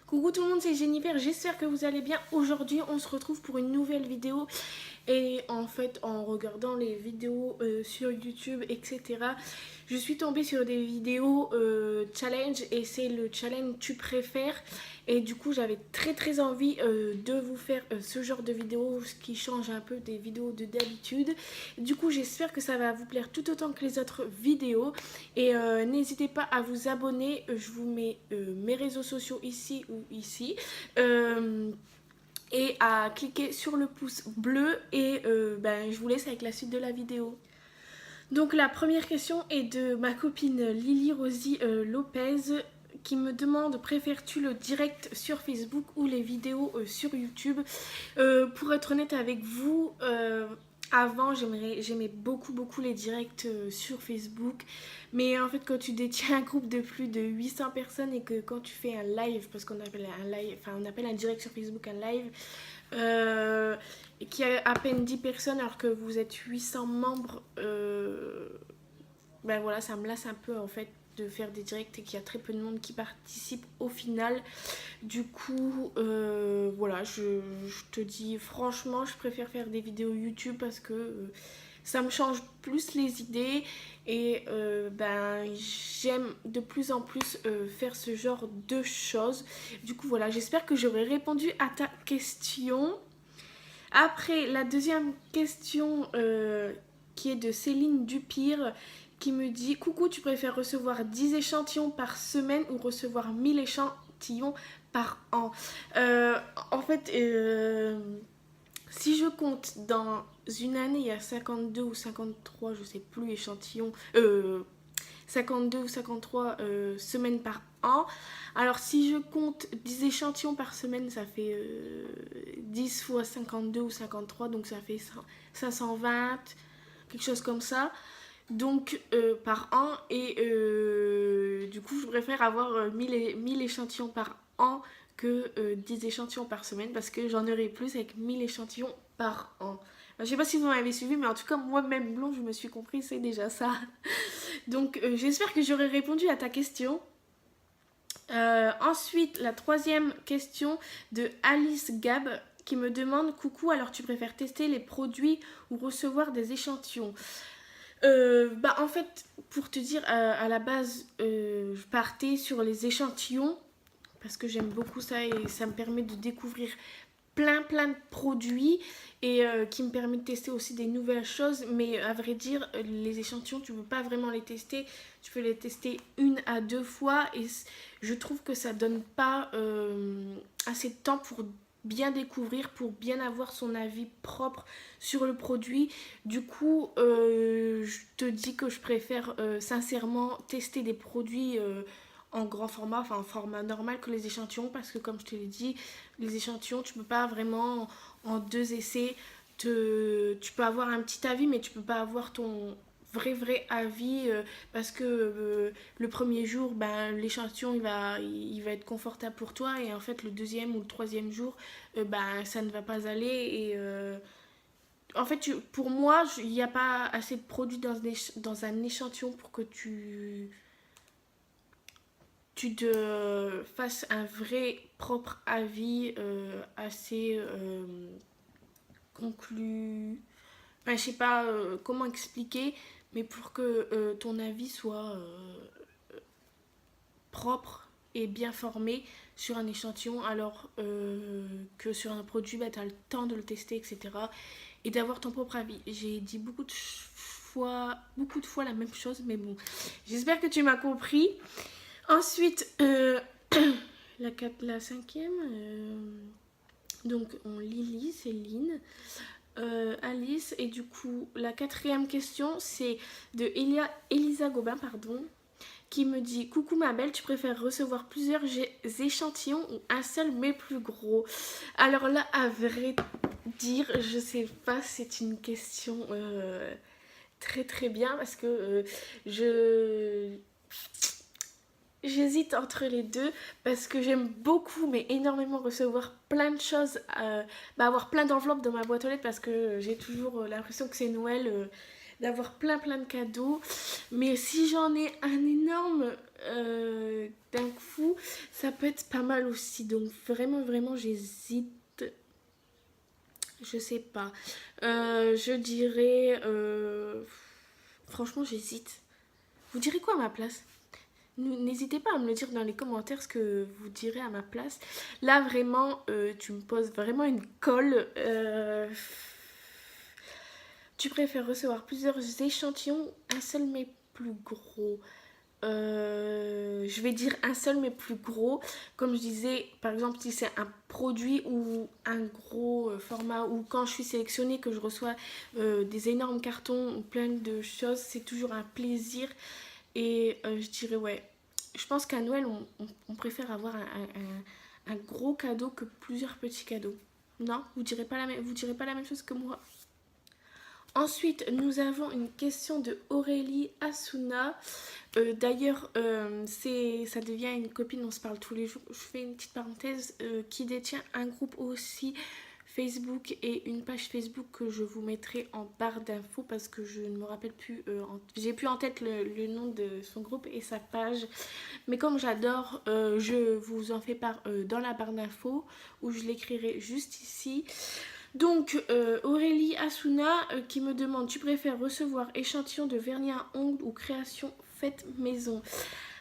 Coucou tout le monde, c'est Jennifer, j'espère que vous allez bien. Aujourd'hui on se retrouve pour une nouvelle vidéo. Et en fait en regardant les vidéos sur YouTube etc, je suis tombée sur des vidéos challenge. Et c'est le challenge tu préfères. Et du coup j'avais très envie de vous faire ce genre de vidéo, ce qui change un peu des vidéos de d'habitude. Du coup j'espère que ça va vous plaire tout autant que les autres vidéos. Et n'hésitez pas à vous abonner, je vous mets mes réseaux sociaux ici ou ici. Et à cliquer sur le pouce bleu et je vous laisse avec la suite de la vidéo. Donc la première question est de ma copine Lily Rosie Lopez qui me demande: préfères-tu le direct sur Facebook ou les vidéos sur YouTube? Pour être honnête avec vous, avant j'aimais beaucoup les directs sur Facebook, mais en fait quand tu détiens un groupe de plus de 800 personnes et que quand tu fais un live, parce qu'on appelle un live, enfin on appelle un direct sur Facebook un live, et qui a à peine 10 personnes alors que vous êtes 800 membres, ben voilà, ça me lasse un peu en fait de faire des directs et qu'il y a très peu de monde qui participe au final. Du coup, voilà, je te dis franchement, je préfère faire des vidéos YouTube parce que ça me change plus les idées. Et j'aime de plus en plus faire ce genre de choses. Du coup, voilà, j'espère que j'aurai répondu à ta question. Après, la deuxième question qui est de Céline Dupire, qui me dit: coucou, tu préfères recevoir 10 échantillons par semaine ou recevoir 1000 échantillons par an? En fait, si je compte dans une année, il y a 52 ou 53, je sais plus, échantillons, 52 ou 53 semaines par an. Alors si je compte 10 échantillons par semaine, ça fait 10 fois 52 ou 53, donc ça fait 520, quelque chose comme ça. Donc par an. Et du coup je préfère avoir 1000 échantillons par an que 10 échantillons par semaine, parce que j'en aurai plus avec 1000 échantillons par an. Je sais pas si vous m'avez suivi, mais en tout cas moi-même blonde, je me suis compris, c'est déjà ça. Donc j'espère que j'aurai répondu à ta question. Ensuite, la troisième question de Alice Gab, qui me demande: coucou, alors tu préfères tester les produits ou recevoir des échantillons? En fait, pour te dire, à la base, je partais sur les échantillons parce que j'aime beaucoup ça et ça me permet de découvrir plein de produits et qui me permet de tester aussi des nouvelles choses. Mais à vrai dire, les échantillons, tu ne peux pas vraiment les tester. Tu peux les tester une à deux fois et je trouve que ça donne pas assez de temps pour bien découvrir, pour bien avoir son avis propre sur le produit. Du coup, je te dis que je préfère sincèrement tester des produits en grand format, enfin en format normal, que les échantillons, parce que comme je te l'ai dit, les échantillons, tu peux pas vraiment en deux essais, tu peux avoir un petit avis, mais tu peux pas avoir ton vrai avis, parce que le premier jour, l'échantillon il va être confortable pour toi, et en fait le deuxième ou le troisième jour, ça ne va pas aller. Et en fait, pour moi, il n'y a pas assez de produits dans un échantillon pour que tu te fasses un vrai propre avis assez conclu. Enfin, je sais pas comment expliquer, mais pour que ton avis soit propre et bien formé sur un échantillon, alors que sur un produit, tu as le temps de le tester, etc. Et d'avoir ton propre avis. J'ai dit beaucoup de fois la même chose, mais bon, j'espère que tu m'as compris. Ensuite, la cinquième, donc on Lily, Céline, Alice, et du coup la quatrième question c'est de Elisa Gobin, pardon, qui me dit: coucou ma belle, tu préfères recevoir plusieurs échantillons ou un seul mais plus gros? Alors là, à vrai dire, je sais pas, c'est une question très bien, parce que j'hésite entre les deux, parce que j'aime beaucoup, mais énormément, recevoir plein de choses, avoir plein d'enveloppes dans ma boîte aux lettres, parce que j'ai toujours l'impression que c'est Noël. d'avoir plein de cadeaux. Mais si j'en ai un énorme d'un coup, ça peut être pas mal aussi. Donc vraiment j'hésite. Je sais pas. Je dirais... franchement j'hésite. Vous direz quoi à ma place? N'hésitez pas à me le dire dans les commentaires ce que vous direz à ma place. Là, vraiment, tu me poses vraiment une colle. Tu préfères recevoir plusieurs échantillons, un seul mais plus gros? Je vais dire un seul mais plus gros. Comme je disais, par exemple, si c'est un produit ou un gros format, ou quand je suis sélectionnée, que je reçois des énormes cartons ou plein de choses, c'est toujours un plaisir. Et je dirais, ouais, je pense qu'à Noël, on préfère avoir un gros cadeau que plusieurs petits cadeaux. Non, vous direz pas la même chose que moi. Ensuite, nous avons une question de Aurélie Asuna. D'ailleurs, ça devient une copine, on se parle tous les jours. Je fais une petite parenthèse, qui détient un groupe aussi Facebook et une page Facebook que je vous mettrai en barre d'infos parce que je ne me rappelle plus, j'ai plus en tête le nom de son groupe et sa page. Mais comme j'adore, je vous en fais part dans la barre d'infos où je l'écrirai juste ici. Donc Aurélie Asuna qui me demande: tu préfères recevoir échantillon de vernis à ongles ou création faite maison?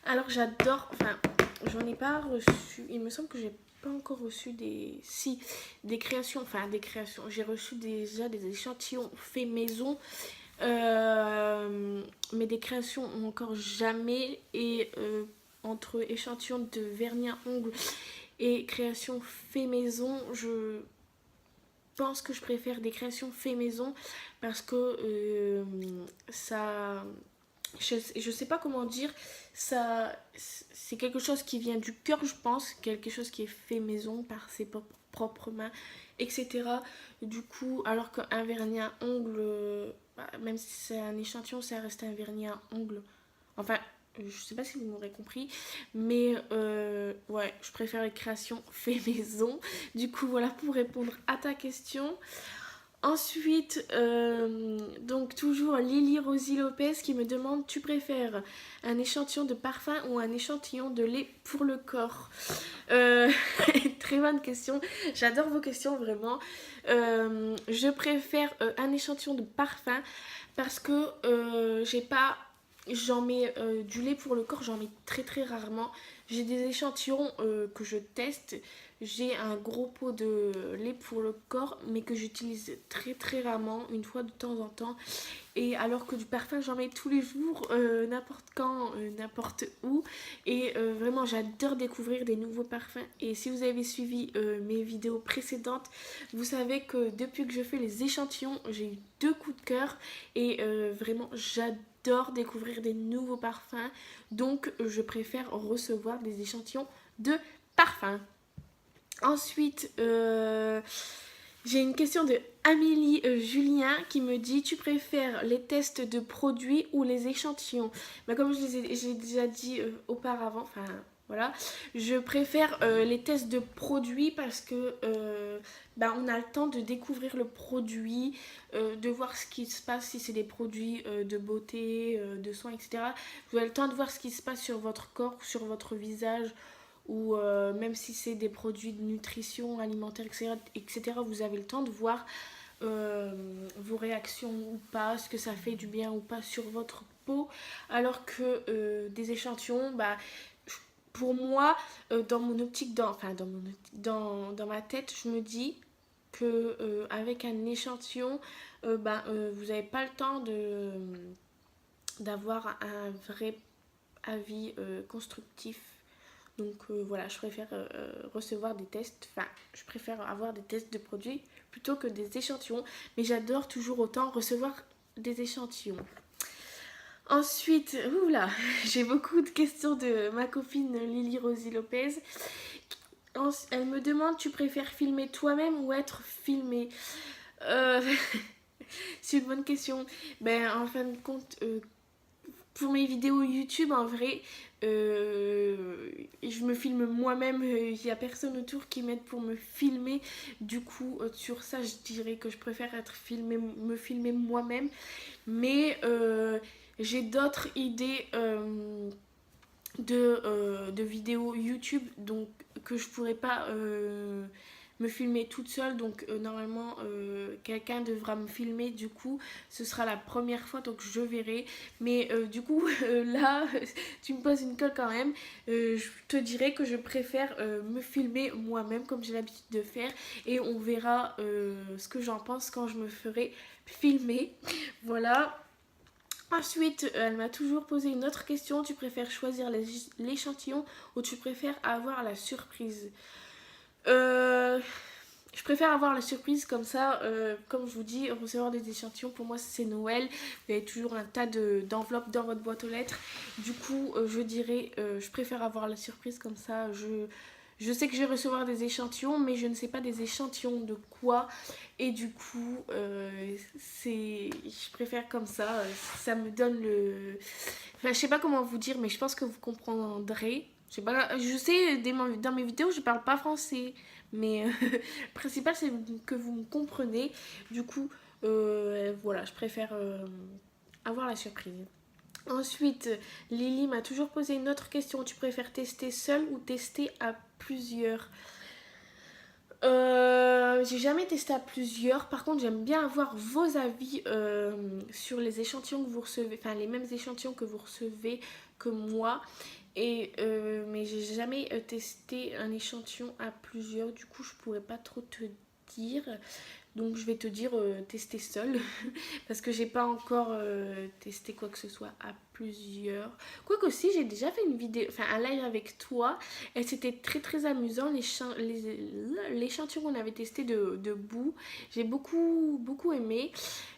Alors j'adore, enfin j'en ai pas reçu, il me semble que j'ai pas encore reçu des créations, j'ai reçu déjà des échantillons faits maison, mais des créations encore jamais. Et entre échantillons de vernis à ongles et création fait maison, je pense que je préfère des créations fait maison parce que ça, je sais pas comment dire, ça c'est quelque chose qui vient du cœur, je pense, quelque chose qui est fait maison par ses propres mains, etc. Du coup, alors qu'un vernis à ongles, même si c'est un échantillon, ça reste un vernis à ongles. Enfin, je sais pas si vous m'aurez compris, mais ouais, je préfère les créations fait maison. Du coup, voilà pour répondre à ta question. Ensuite, donc toujours Lily Rosie Lopez qui me demande: tu préfères un échantillon de parfum ou un échantillon de lait pour le corps? Très bonne question, j'adore vos questions vraiment. Je préfère un échantillon de parfum parce que j'ai pas... J'en mets du lait pour le corps, j'en mets très rarement. J'ai des échantillons que je teste. J'ai un gros pot de lait pour le corps, mais que j'utilise très rarement, une fois de temps en temps. Et alors que du parfum, j'en mets tous les jours, n'importe quand, n'importe où. Et vraiment, j'adore découvrir des nouveaux parfums. Et si vous avez suivi mes vidéos précédentes, vous savez que depuis que je fais les échantillons, j'ai eu 2 coups de cœur. Et vraiment, j'adore découvrir des nouveaux parfums. Donc, je préfère recevoir des échantillons de parfums. Ensuite, j'ai une question de Amélie Julien qui me dit: tu préfères les tests de produits ou les échantillons? Comme j'ai déjà dit auparavant, enfin voilà, je préfère les tests de produits parce que on a le temps de découvrir le produit, de voir ce qui se passe, si c'est des produits de beauté, de soins, etc. Vous avez le temps de voir ce qui se passe sur votre corps, sur votre visage, ou même si c'est des produits de nutrition alimentaire, etc., vous avez le temps de voir vos réactions ou pas, ce que ça fait du bien ou pas sur votre peau. Alors que des échantillons, pour moi, dans mon optique, dans ma tête, je me dis que avec un échantillon, vous n'avez pas le temps d'avoir un vrai avis constructif. Donc voilà, je préfère recevoir des tests, je préfère avoir des tests de produits plutôt que des échantillons. Mais j'adore toujours autant recevoir des échantillons. Ensuite, oula, j'ai beaucoup de questions de ma copine Lily Rosie Lopez. Elle me demande: tu préfères filmer toi-même ou être filmé? C'est une bonne question. En fin de compte, pour mes vidéos YouTube, en vrai, je me filme moi-même. Il n'y a personne autour qui m'aide pour me filmer. Du coup, sur ça, je dirais que je préfère me filmer moi-même. Mais j'ai d'autres idées de vidéos YouTube donc, que je pourrais pas me filmer toute seule. Donc normalement quelqu'un devra me filmer. Du coup ce sera la première fois, donc je verrai. Mais du coup là tu me poses une colle quand même. Je te dirais que je préfère me filmer moi-même comme j'ai l'habitude de faire. Et on verra ce que j'en pense quand je me ferai filmer. Voilà. Ensuite, elle m'a toujours posé une autre question. Tu préfères choisir l'échantillon ou tu préfères avoir la surprise? euh, Je préfère avoir la surprise comme ça. Comme je vous dis, recevoir des échantillons, pour moi c'est Noël. Vous avez toujours un tas d'enveloppes dans votre boîte aux lettres. Du coup, je dirais, je préfère avoir la surprise comme ça. Je sais que je vais recevoir des échantillons, mais je ne sais pas des échantillons de quoi. Et du coup, je préfère comme ça. Ça me donne le... Enfin, je sais pas comment vous dire, mais je pense que vous comprendrez. Je sais, dans mes vidéos, je parle pas français. Mais le principal, c'est que vous me comprenez. Du coup, voilà, je préfère avoir la surprise. Ensuite, Lily m'a toujours posé une autre question. Tu préfères tester seul ou tester à plusieurs? J'ai jamais testé à plusieurs. Par contre, j'aime bien avoir vos avis sur les échantillons que vous recevez. Enfin, les mêmes échantillons que vous recevez que moi. Mais j'ai jamais testé un échantillon à plusieurs. Du coup, je pourrais pas trop te dire. Donc je vais te dire tester seul parce que j'ai pas encore testé quoi que ce soit à plusieurs. Quoique aussi j'ai déjà fait une vidéo, enfin un live avec toi et c'était très très amusant l'échantillon qu'on avait testé de boue. J'ai beaucoup aimé,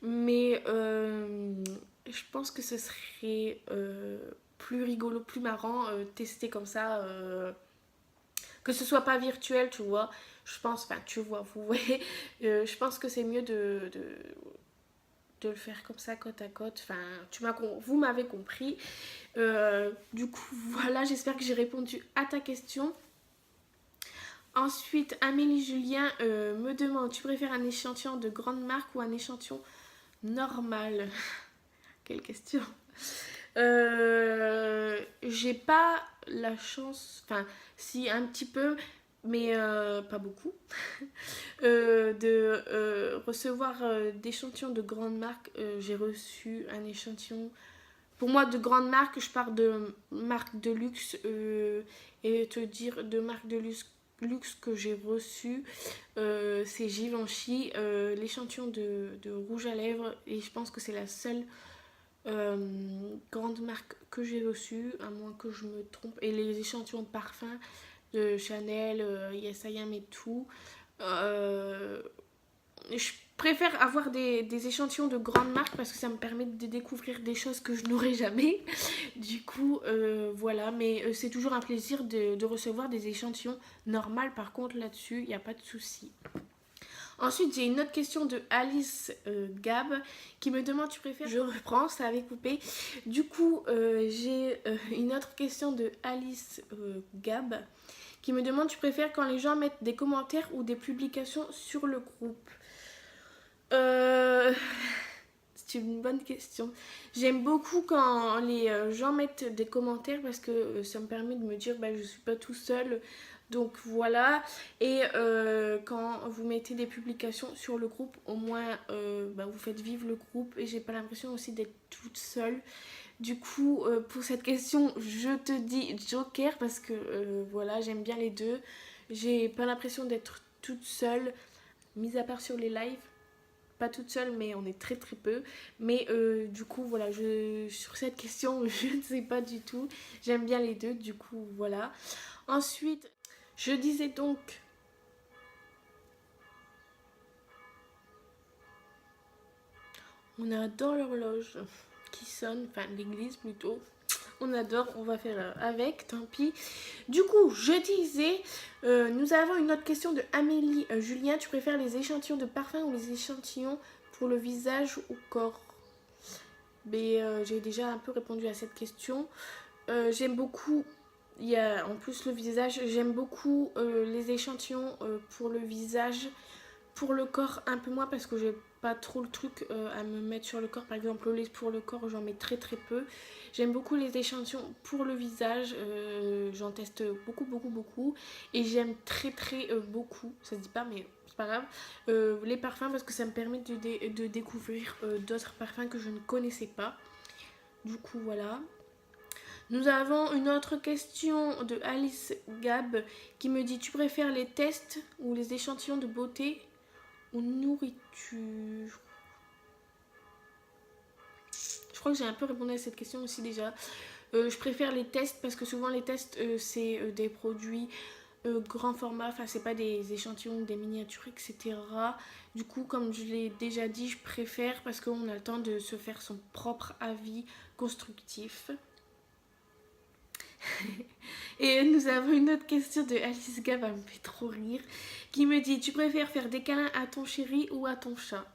mais je pense que ce serait plus rigolo, plus marrant tester comme ça. Que ce soit pas virtuel, tu vois. Je pense, enfin, tu vois, vous voyez. Je pense que c'est mieux de le faire comme ça, côte à côte. Enfin, vous m'avez compris. Du coup, voilà, j'espère que j'ai répondu à ta question. Ensuite, Amélie Julien me demande, tu préfères un échantillon de grande marque ou un échantillon normal? Quelle question. J'ai pas la chance, enfin si un petit peu, mais pas beaucoup, de recevoir d'échantillons de grandes marques. J'ai reçu un échantillon, pour moi de grande marque, je pars de marque de luxe et te dire de marque de luxe que j'ai reçu, c'est Givenchy, l'échantillon de rouge à lèvres, et je pense que c'est la seule grande marque que j'ai reçue, à moins que je me trompe. Et les échantillons de parfum de Chanel, Yes I Am et tout. Je préfère avoir des échantillons de grandes marques parce que ça me permet de découvrir des choses que je n'aurais jamais. Du coup, voilà. Mais c'est toujours un plaisir de recevoir des échantillons normaux. Par contre, là-dessus, il n'y a pas de souci. Ensuite, j'ai une autre question de Alice Gab qui me demande, tu préfères... Je reprends, ça avait coupé. Du coup, j'ai une autre question de Alice Gab qui me demande, tu préfères quand les gens mettent des commentaires ou des publications sur le groupe? C'est une bonne question. J'aime beaucoup quand les gens mettent des commentaires parce que ça me permet de me dire je suis pas tout seul. Donc voilà. Et quand vous mettez des publications sur le groupe, au moins vous faites vivre le groupe. Et j'ai pas l'impression aussi d'être toute seule. Du coup, pour cette question, je te dis Joker parce que voilà, j'aime bien les deux. J'ai pas l'impression d'être toute seule, mis à part sur les lives. Pas toute seule, mais on est très très peu. Mais du coup, voilà, sur cette question, je ne sais pas du tout. J'aime bien les deux, du coup, voilà. Ensuite, je disais donc... On adore l'horloge qui sonne, enfin l'église plutôt. On adore, on va faire avec, tant pis. Du coup, je disais, nous avons une autre question de Amélie Julien. Tu préfères les échantillons de parfum ou les échantillons pour le visage ou corps? mais j'ai déjà un peu répondu à cette question. J'aime beaucoup, il y a en plus le visage, j'aime beaucoup les échantillons pour le visage. Pour le corps, un peu moins parce que j'ai pas trop le truc à me mettre sur le corps. Par exemple, le lait pour le corps, j'en mets très très peu. J'aime beaucoup les échantillons pour le visage. J'en teste beaucoup. Et j'aime très beaucoup, ça se dit pas mais c'est pas grave, les parfums parce que ça me permet de découvrir d'autres parfums que je ne connaissais pas. Du coup, voilà. Nous avons une autre question de Alice Gab qui me dit: tu préfères les tests ou les échantillons de beauté ou nourriture? Je crois que j'ai un peu répondu à cette question aussi déjà. Je préfère les tests parce que souvent les tests c'est des produits grand format, enfin c'est pas des échantillons, des miniatures, etc. Du coup, comme je l'ai déjà dit, je préfère parce qu'on a le temps de se faire son propre avis constructif. Et nous avons une autre question de Alice Gab, elle me fait trop rire, qui me dit: tu préfères faire des câlins à ton chéri ou à ton chat?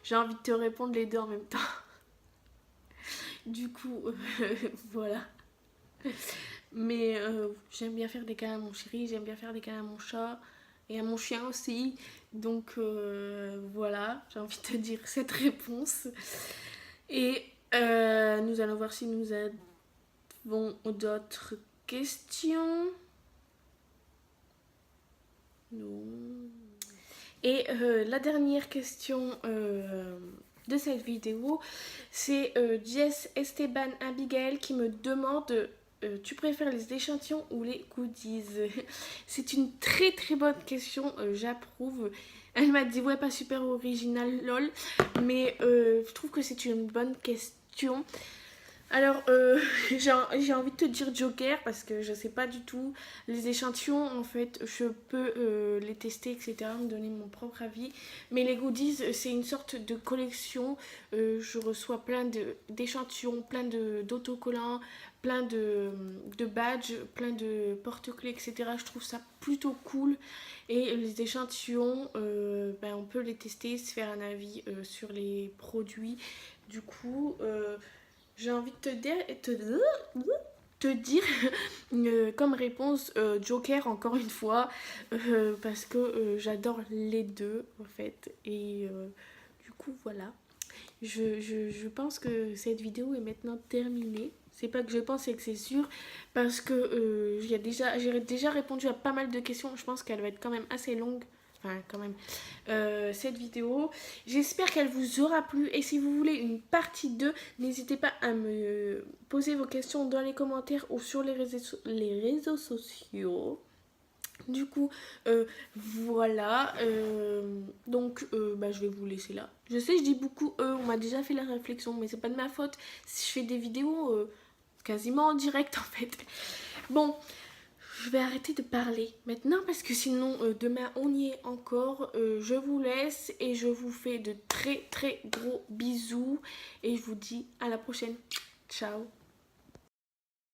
J'ai envie de te répondre les deux en même temps. Du coup, voilà. Mais j'aime bien faire des câlins à mon chéri, j'aime bien faire des câlins à mon chat et à mon chien aussi. Donc voilà, j'ai envie de te dire cette réponse. Et nous allons voir si nous avons d'autres questions. Non. Et la dernière question de cette vidéo, c'est Jess Esteban Abigail qui me demande: tu préfères les échantillons ou les goodies? C'est une très bonne question, j'approuve. Elle m'a dit: ouais, pas super original, lol, mais je trouve que c'est une bonne question. Alors, j'ai envie de te dire Joker parce que je sais pas du tout. Les échantillons, en fait, je peux les tester, etc., me donner mon propre avis. Mais les goodies, c'est une sorte de collection. Je reçois plein d'échantillons, plein d'autocollants, plein de badges, plein de porte-clés, etc. Je trouve ça plutôt cool. Et les échantillons, ben, on peut les tester, se faire un avis sur les produits. Du coup, j'ai envie de te dire comme réponse Joker encore une fois parce que j'adore les deux en fait et du coup voilà, je pense que cette vidéo est maintenant terminée. C'est pas que je pense, c'est que c'est sûr parce que j'ai déjà répondu à pas mal de questions. Je pense qu'elle va être quand même assez longue. Enfin, quand même, cette vidéo. J'espère qu'elle vous aura plu. Et si vous voulez une partie 2, n'hésitez pas à me poser vos questions dans les commentaires ou sur les réseaux sociaux. Du coup, voilà. Donc, je vais vous laisser là. Je sais, je dis beaucoup on m'a déjà fait la réflexion, mais c'est pas de ma faute. Si je fais des vidéos quasiment en direct, en fait. Bon, je vais arrêter de parler maintenant parce que sinon demain on y est encore. Je vous laisse et je vous fais de très gros bisous et je vous dis à la prochaine. Ciao.